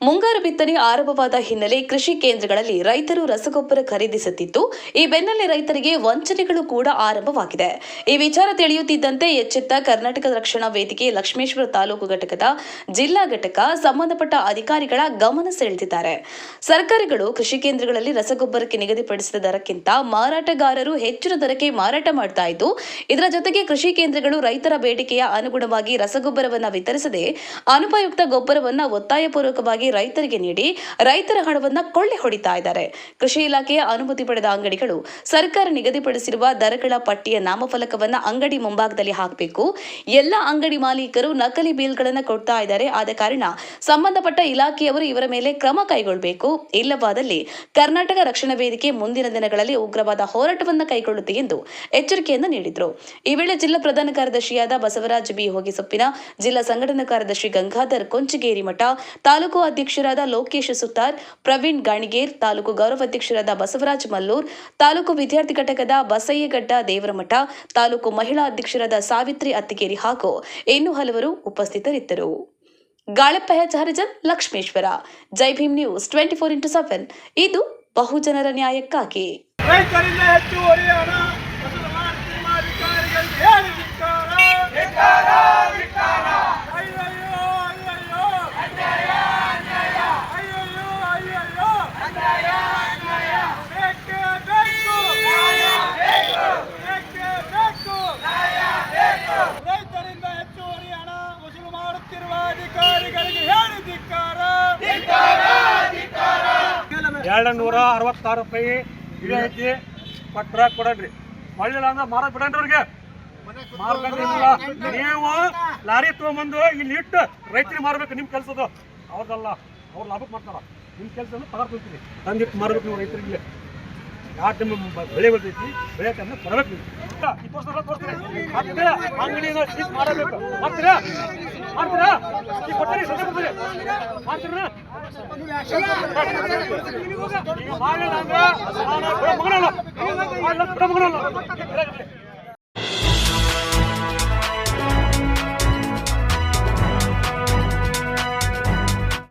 ಮುಂಗಾರು ಬಿತ್ತನೆ ಆರಂಭವಾದ ಹಿನ್ನೆಲೆ ಕೃಷಿ ಕೇಂದ್ರಗಳಲ್ಲಿ ರೈತರು ರಸಗೊಬ್ಬರ ಖರೀದಿಸುತ್ತಿದ್ದು, ಈ ಬೆನ್ನಲ್ಲೇ ರೈತರಿಗೆ ವಂಚನೆಗಳು ಕೂಡ ಆರಂಭವಾಗಿದೆ. ಈ ವಿಚಾರ ತಿಳಿಯುತ್ತಿದ್ದಂತೆ ಎಚ್ಚೆತ್ತ ಕರ್ನಾಟಕ ರಕ್ಷಣಾ ವೇದಿಕೆ ಲಕ್ಷ್ಮೇಶ್ವರ ತಾಲೂಕು ಘಟಕದ ಜಿಲ್ಲಾ ಘಟಕ ಸಂಬಂಧಪಟ್ಟ ಅಧಿಕಾರಿಗಳ ಗಮನ ಸೆಳೆದಿದ್ದಾರೆ. ಸರ್ಕಾರಗಳು ಕೃಷಿ ಕೇಂದ್ರಗಳಲ್ಲಿ ರಸಗೊಬ್ಬರಕ್ಕೆ ನಿಗದಿಪಡಿಸಿದ ದರಕ್ಕಿಂತ ಮಾರಾಟಗಾರರು ಹೆಚ್ಚಿನ ದರಕ್ಕೆ ಮಾರಾಟ ಮಾಡ್ತಾ ಇದ್ದು, ಇದರ ಜೊತೆಗೆ ಕೃಷಿ ಕೇಂದ್ರಗಳು ರೈತರ ಬೇಡಿಕೆಯ ಅನುಗುಣವಾಗಿ ರಸಗೊಬ್ಬರವನ್ನು ವಿತರಿಸದೆ ಅನುಪಯುಕ್ತ ಗೊಬ್ಬರವನ್ನ ಒತ್ತಾಯಪೂರ್ವಕವಾಗಿ ರೈತರಿಗೆ ನೀಡಿ ರೈತರ ಹಣವನ್ನ ಕೊಳ್ಳೆ ಹೊಡಿತಾ ಇದ್ದಾರೆ. ಕೃಷಿ ಇಲಾಖೆಯ ಅನುಮತಿ ಪಡೆದ ಅಂಗಡಿಗಳು ಸರ್ಕಾರ ನಿಗದಿಪಡಿಸಿರುವ ದರಗಳ ಪಟ್ಟಿಯ ನಾಮಫಲಕವನ್ನ ಅಂಗಡಿ ಮುಂಭಾಗದಲ್ಲಿ ಹಾಕಬೇಕು. ಎಲ್ಲ ಅಂಗಡಿ ಮಾಲೀಕರು ನಕಲಿ ಬಿಲ್ಗಳನ್ನು ಕೊಡ್ತಾ ಇದ್ದಾರೆ. ಆದ ಕಾರಣ ಸಂಬಂಧಪಟ್ಟ ಇಲಾಖೆಯವರು ಇವರ ಮೇಲೆ ಕ್ರಮ ಕೈಗೊಳ್ಳಬೇಕು. ಇಲ್ಲವಾದಲ್ಲಿ ಕರ್ನಾಟಕ ರಕ್ಷಣಾ ವೇದಿಕೆ ಮುಂದಿನ ದಿನಗಳಲ್ಲಿ ಉಗ್ರವಾದ ಹೋರಾಟವನ್ನು ಕೈಗೊಳ್ಳುತ್ತೆ ಎಂದು ಎಚ್ಚರಿಕೆಯನ್ನು ನೀಡಿದರು. ಈ ವೇಳೆ ಜಿಲ್ಲಾ ಪ್ರಧಾನ ಕಾರ್ಯದರ್ಶಿಯಾದ ಬಸವರಾಜ ಬಿ ಹೋಗಿಸೊಪ್ಪಿನ, ಜಿಲ್ಲಾ ಸಂಘಟನಾ ಕಾರ್ಯದರ್ಶಿ ಗಂಗಾಧರ್ ಕೊಂಚಗೇರಿ ಮಠ, ತಾಲೂಕು ಅಧ್ಯಕ್ಷರಾದ ಲೋಕೇಶ್ ಸುತಾರ್, ಪ್ರವೀಣ್ ಗಾಣಿಗೇರ್, ತಾಲೂಕು ಗೌರವಾಧ್ಯಕ್ಷರಾದ ಬಸವರಾಜ ಮಲ್ಲೂರ್, ತಾಲೂಕು ವಿದ್ಯಾರ್ಥಿ ಘಟಕದ ಬಸಯ್ಯಗಡ್ಡ ದೇವರಮಠ, ತಾಲೂಕು ಮಹಿಳಾ ಅಧ್ಯಕ್ಷರಾದ ಸಾವಿತ್ರಿ ಅತ್ತಿಗೇರಿ ಹಾಗೂ ಇನ್ನೂ ಹಲವರು ಉಪಸ್ಥಿತರಿದ್ದರು. ಗಾಳಪ್ಪ ಹರಿಜನ್, ಲಕ್ಷ್ಮೇಶ್ವರ. ಜೈ ಭೀಮ್ ನ್ಯೂಸ್ 24x7. ಇದು ಬಹುಜನರ ನ್ಯಾಯಕ್ಕಾಗಿ. ರೈತರಿಂದ ಹೆಚ್ಚುವರಿ ಹಣ ವಸೂಲು ಮಾಡುತ್ತಿರುವ ಅಧಿಕಾರಿಗಳಿಗೆ ಹೇಳಿ ಧಿಕ್ಕಾರ. ಅಯ್ಯಯ್ಯೋ ಅಯ್ಯಯ್ಯೋ ಅಯ್ಯಯ್ಯೋ ಬೇಕೇ ಬೇಕು, ಬೇಕೇ ಬೇಕು. ರೈತರಿಂದ ಹೆಚ್ಚುವರಿ ಹಣ ವಸೂಲು ಮಾಡುತ್ತಿರುವ ಅಧಿಕಾರಿಗಳಿಗೆ ಹೇಳಿ ಧಿಕ್ಕಾರ. 266 ರೂಪಾಯಿ ಇದೇ ಐತಿ ಕೊಟ್ರ ಕೊಡನ್ರಿ. ಒಳ್ಳಿಲ್ಲ ಅಂದ್ರೆ ಮಾರ ಬಿಡನ್ರಿ ಅವ್ರಿಗೆ. ಮಾರ್ಕಂಡಿಲ್ಲ ನೀವು ಲಾರಿ ತಗೊಂಬಂದು ಇಲ್ಲಿ ಇಟ್ಟು ರೈತರಿಗೆ ಮಾರ್ಬೇಕು. ನಿಮ್ ಕೆಲ್ಸದು ಅವ್ರದಲ್ಲ, ಅವ್ರು ಲಾಭಕ್ಕೆ ಮಾಡ್ತಾರ. ನಿಮ್ ಕೆಲಸ ಪಗಾರ ತೊಗೊಳ್ತೀರಿ, ತಂದಿಟ್ಟು ಮಾರ್ಬೇಕು ನೀವು ರೈತರಿಗೆ. ಯಾಕೆ ನಿಮ್ಮ ಬೆಳೆ ಬರ್ತೈತಿ, ಬೆಳೆ ತಂದು ಕೊಡಬೇಕು ನೀವು. ಮತ್ತೆ ಅಂಗಡಿನ ಸೀಸ್ ಮಾಡಬೇಕು. ಮಾಡ್ತೀರಾ ಮಾಡ್ತೀರಾ ಈಗ ಕೊಟ್ಟರಿ ಸದ್ಯ ಕೊಡ್ತೀರಿ ಮಾಡ್ತೀರಾ? ಈಗ ಮಾಡಲಿಲ್ಲ ಅಂದ್ರೆ ಮಗನಲ್ಲ